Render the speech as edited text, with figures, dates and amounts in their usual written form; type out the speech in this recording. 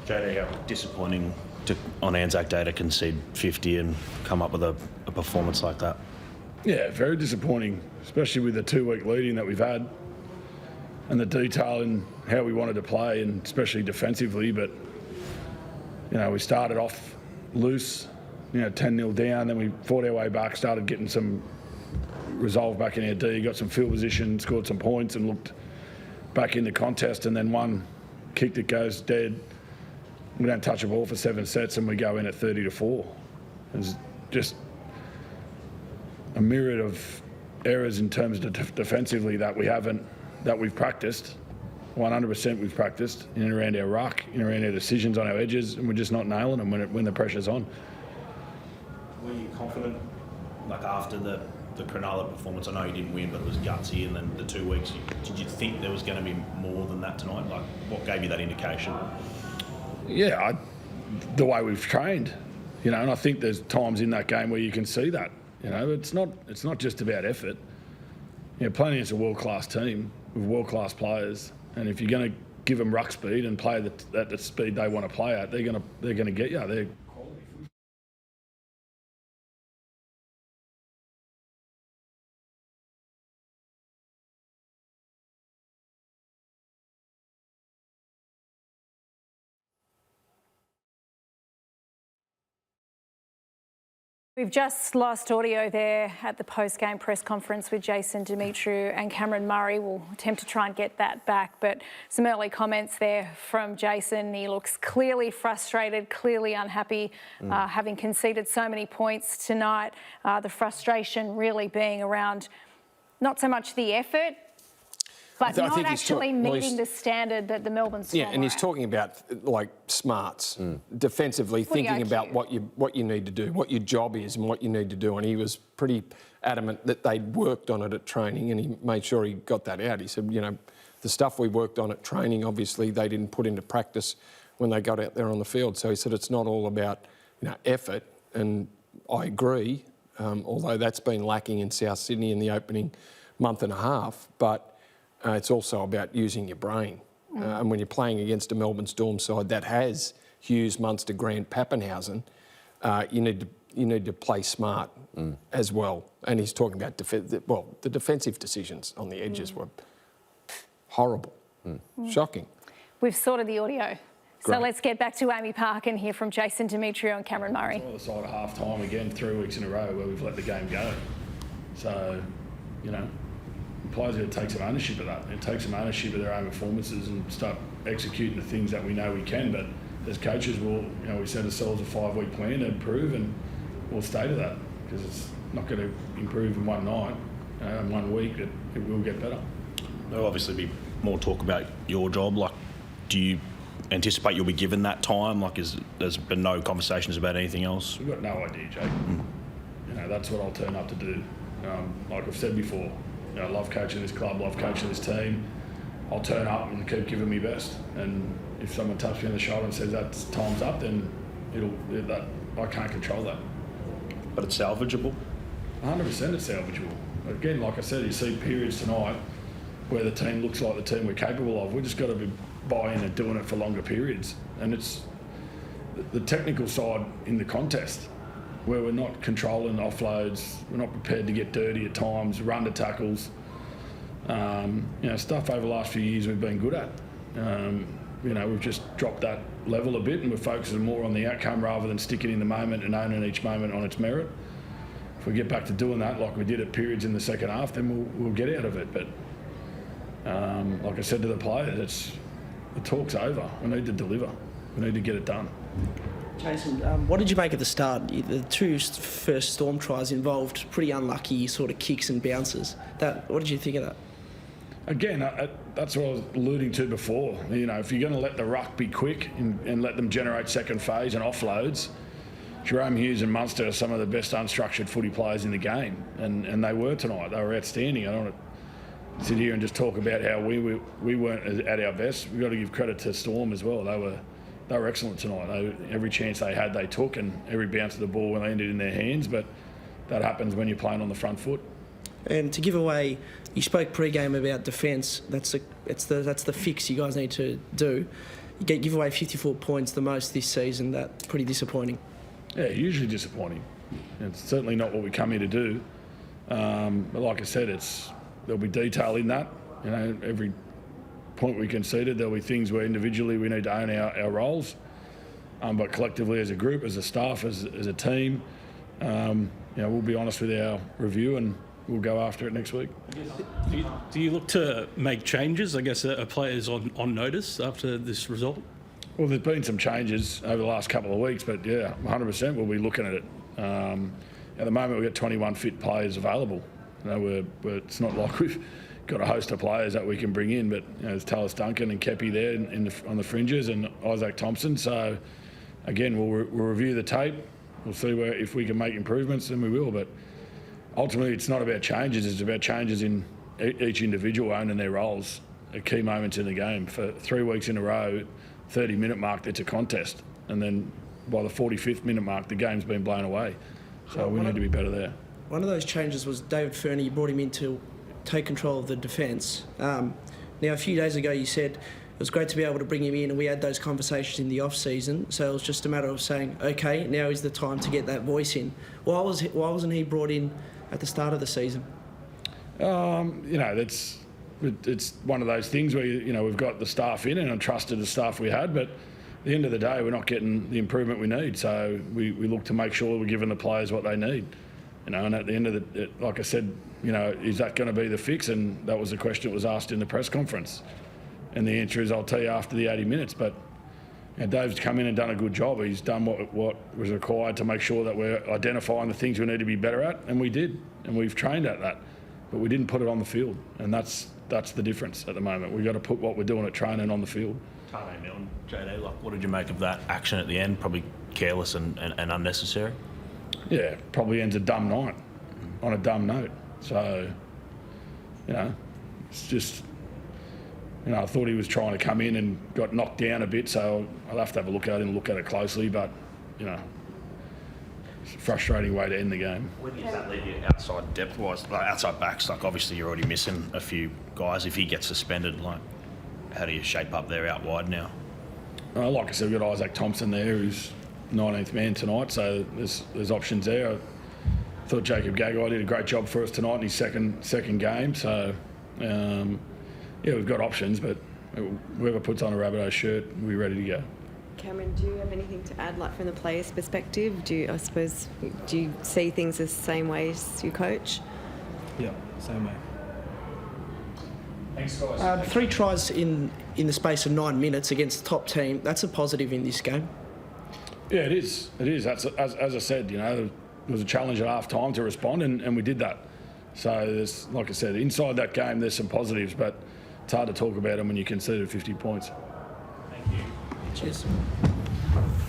JD, how disappointing on Anzac Day to concede 50 and come up with a performance like that? Yeah, very disappointing, especially with the 2-week leading that we've had and the detail in how we wanted to play, and especially defensively. But, we started off loose, 10-0 down, then we fought our way back, started getting some resolve back in our D, got some field position, scored some points and looked back in the contest, and then one kick that goes dead. We don't touch a ball for 7 sets and we go in at 30-4. It's just a myriad of errors in terms of defensively that we've practiced. 100% we've practiced in and around our ruck, in and around our decisions on our edges, and we're just not nailing them when the pressure's on. Were you confident, after the Cronulla performance? I know you didn't win, but it was gutsy, and then the 2 weeks, did you think there was going to be more than that tonight? What gave you that indication? Yeah, the way we've trained, and I think there's times in that game where you can see that. It's not just about effort. Playing against a world-class team with world-class players, and if you're going to give them ruck speed and play at the speed they want to play at, they're going to get you. They're quality. We've just lost audio there at the post-game press conference with Jason Demetriou and Cameron Murray. We'll attempt to try and get that back, but some early comments there from Jason. He looks clearly frustrated, clearly unhappy, having conceded so many points tonight. The frustration really being around not so much the effort, but not actually meeting the standard that the Melbourne Storm and he's talking about smarts, defensively, thinking about what you need to do, what your job is and what you need to do. And he was pretty adamant that they'd worked on it at training, and he made sure he got that out. He said, the stuff we worked on at training, obviously they didn't put into practice when they got out there on the field. So he said it's not all about effort, and I agree, although that's been lacking in South Sydney in the opening month and a half, but it's also about using your brain. And when you're playing against a Melbourne Storm side that has Hughes, Munster, Grant, Pappenhausen, you need to play smart as well. And he's talking about the defensive decisions on the edges were horrible, shocking. We've sorted the audio. Great. So let's get back to Amy Park and hear from Jason Demetriou and Cameron Murray. It's on the side of half-time again, 3 weeks in a row where we've let the game go. So, players are going to take some ownership of that and take some ownership of their own performances and start executing the things that we know we can. But as coaches, we set ourselves a 5-week plan to improve, and we'll stay to that, because it's not going to improve in one night, 1 week. It will get better. There'll obviously be more talk about your job. Do you anticipate you'll be given that time? There's been no conversations about anything else? We've got no idea, Jake. That's what I'll turn up to do. Like I've said before, I love coaching this club, love coaching this team. I'll turn up and keep giving me best. And if someone taps me on the shoulder and says that time's up, then I can't control that. But it's salvageable? 100% it's salvageable. Again, like I said, you see periods tonight where the team looks like the team we're capable of. We've just got to be buying and doing it for longer periods. And it's the technical side in the contest, where we're not controlling offloads, we're not prepared to get dirty at times, run to tackles. Stuff over the last few years we've been good at. We've just dropped that level a bit, and we're focusing more on the outcome rather than sticking in the moment and owning each moment on its merit. If we get back to doing that like we did at periods in the second half, then we'll get out of it. But like I said to the players, the talk's over. We need to deliver. We need to get it done. Jason, what did you make at the start? The 2 first Storm tries involved pretty unlucky sort of kicks and bounces. What did you think of that? Again, that's what I was alluding to before. If you're going to let the ruck be quick and let them generate second phase and offloads, Jerome Hughes and Munster are some of the best unstructured footy players in the game, and they were tonight. They were outstanding. I don't want to sit here and just talk about how we weren't at our best. We've got to give credit to Storm as well. They were excellent tonight. Every chance they had, they took, and every bounce of the ball when they ended in their hands. But that happens when you're playing on the front foot. And to give away, you spoke pre-game about defence. That's the fix you guys need to do. You give away 54 points, the most this season. That's pretty disappointing. Yeah, hugely disappointing. It's certainly not what we come here to do. But like I said, there'll be detail in that. You know, every point we conceded, there'll be things where individually we need to own our roles, but collectively as a group, as a staff, as a team, we'll be honest with our review and we'll go after it next week. Do you look to make changes? I guess are players on notice after this result? Well, there's been some changes over the last couple of weeks, but yeah, 100% we'll be looking at it. At the moment, we've got 21 fit players available. You know, it's not like we've got a host of players that we can bring in, but there's Talis Duncan and Kepi there on the fringes, and Isaac Thompson. So again, we'll review the tape. We'll see if we can make improvements, then we will. But ultimately, it's not about changes. It's about changes in each individual owning their roles at key moments in the game. For 3 weeks in a row, 30-minute mark, it's a contest. And then by the 45th minute mark, the game's been blown away. So we need to be better there. One of those changes was David Fernie. You brought him in to take control of the defence. Now, a few days ago, you said it was great to be able to bring him in, and we had those conversations in the off-season. So it was just a matter of saying, OK, now is the time to get that voice in. Why wasn't he brought in at the start of the season? It's one of those things where we've got the staff in, and I trusted the staff we had, but at the end of the day, we're not getting the improvement we need. So we look to make sure we're giving the players what they need. And at the end of it, like I said, is that going to be the fix? And that was the question that was asked in the press conference. And the answer is, I'll tell you after the 80 minutes. But Dave's come in and done a good job. He's done what was required to make sure that we're identifying the things we need to be better at, and we did. And we've trained at that. But we didn't put it on the field. And that's the difference at the moment. We've got to put what we're doing at training on the field. Tane Milne, JD, what did you make of that action at the end? Probably careless and unnecessary? Yeah, probably ends a dumb night on a dumb note. So, it's just, I thought he was trying to come in and got knocked down a bit, so I'll have to have a look at it and look at it closely, but, it's a frustrating way to end the game. Where does that leave you outside depth-wise, outside backs? Like, obviously you're already missing a few guys. If he gets suspended, how do you shape up there out wide now? Like I said, we've got Isaac Thompson there, who's 19th man tonight, so there's options there. I thought Jacob Gagai did a great job for us tonight in his second game, so we've got options, but whoever puts on a Rabbitohs shirt, we'll be ready to go. Cameron, do you have anything to add, from the players' perspective? Do you see things the same way as your coach? Yeah, same way. Thanks, guys. 3 tries in the space of 9 minutes against the top team. That's a positive in this game. Yeah, it is. It is. That's, as I said, there was a challenge at half time to respond, and we did that. So, like I said, inside that game, there's some positives, but it's hard to talk about them when you conceded 50 points. Thank you. Cheers.